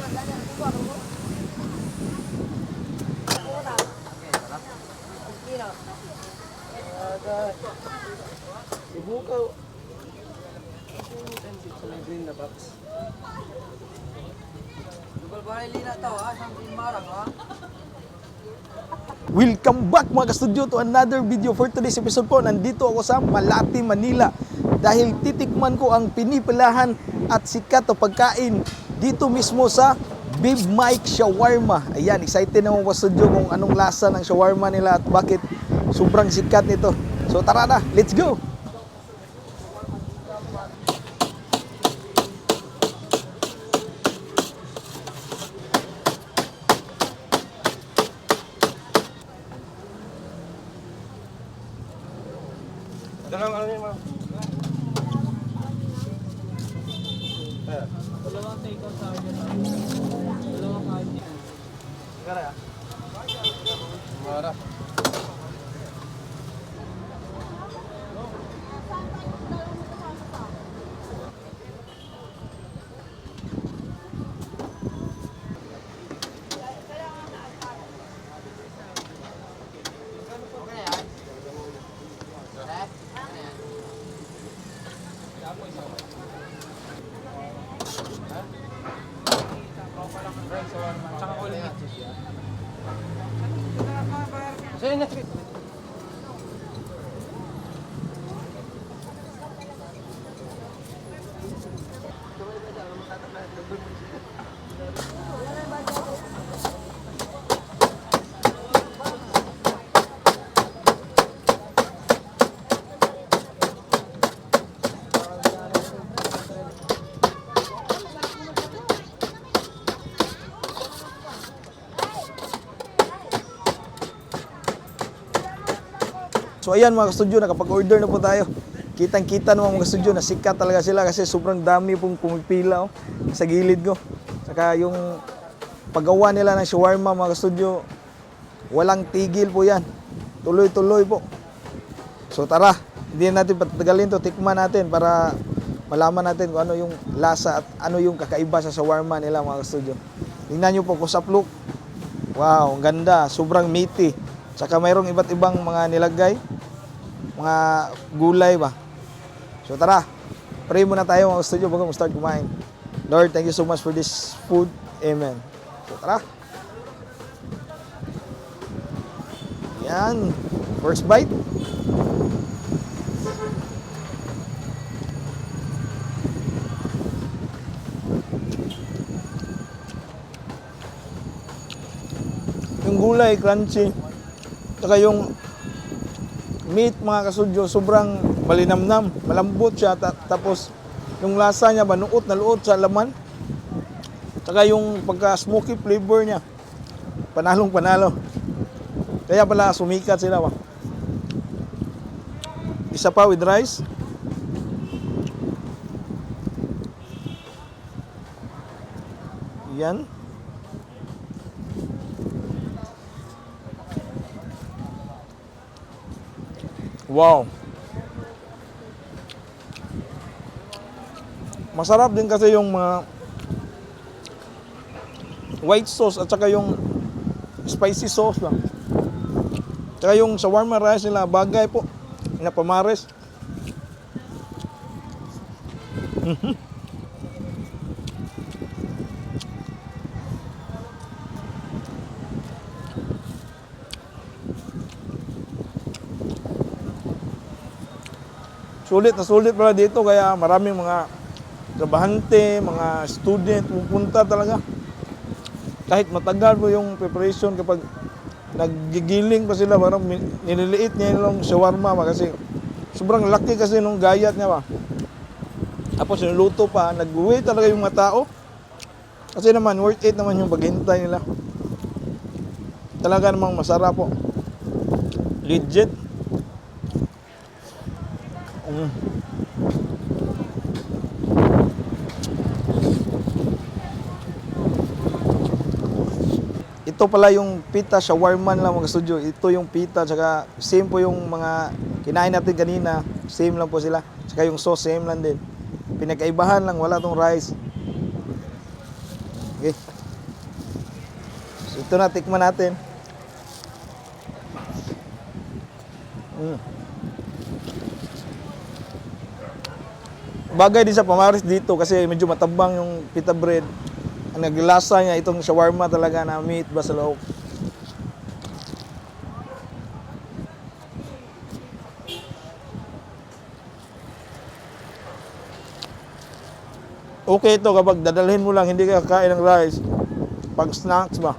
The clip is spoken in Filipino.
Ibukaw. Green na box. Welcome back mga ka-studio to another video. For today's episode po, nandito ako sa Malate, Manila dahil titikman ko ang pinipilahan at sikat na pagkain dito mismo sa Big Mike Shawarma. Ayan, excited na mga ka-studio kung anong lasa ng shawarma nila at bakit sobrang sikat nito. So tara na, let's go! Dalawang ano yun, ma'am? Dalawang take-out sa akin. Dalawang kain. Gara ya? Mara. Tsaka ulit. So yun, next week. So ayan mga ka-studio, nakapag-order na po tayo. Kitang-kita naman mga ka-studio na sikat talaga sila kasi sobrang dami pong pumipila sa gilid ko. Saka yung paggawa nila ng shawarma mga ka-studio, walang tigil po yan. Tuloy-tuloy po. So tara, hindi natin patagalin to, tikman natin para malaman natin kung ano yung lasa at ano yung kakaiba sa shawarma nila mga ka-studio. Tingnan nyo po, kusapluk. Wow, ang ganda. Sobrang meaty. Saka mayroong iba't ibang mga nilagay. Mga gulay ba. So tara, pray muna tayo mga studio bago mag-start kumain. Lord, thank you so much for this food. Amen. So tara. Yan. First bite. Yung gulay, crunchy. Saka yung meat mga kasudyo, sobrang malinamnam, malambot siya, tapos yung lasa niya ba, nuot na luot sa laman. Saka yung pagka-smoky flavor niya, panalong panalo. Kaya pala sumikat sila ba. Isa pa with rice. Yan. Wow. Masarap din kasi yung mga white sauce at saka yung spicy sauce lang. Saka yung shawarma rice nila, bagay po na pamares. Sulit na sulit pala dito kaya maraming mga trabahante, mga student pupunta talaga. Kahit matagal po yung preparation kapag naggigiling pa sila, parang nililiit niya yung shawarma ba kasi sobrang laki kasi nung gayat niya ba. Tapos niluto pa, nag-wait talaga yung mga tao. Kasi naman worth it naman yung paghintay nila. Talaga namang masarap po. Legit. Ito pala yung pita shawarma lang mga studio. Ito yung pita, tsaka same po yung mga kinain natin kanina. Same lang po sila. Tsaka yung sauce, same lang din. Pinagkaibahan lang, wala tong rice. Okay. So, ito na, tikman natin. Bagay din sa pamaris dito kasi medyo matabang yung pita bread. Ang naglasa niya itong shawarma talaga na meat ba sa loob. Okay ito kapag dadalhin mo lang, hindi ka kakain ng rice. Pag snacks ba?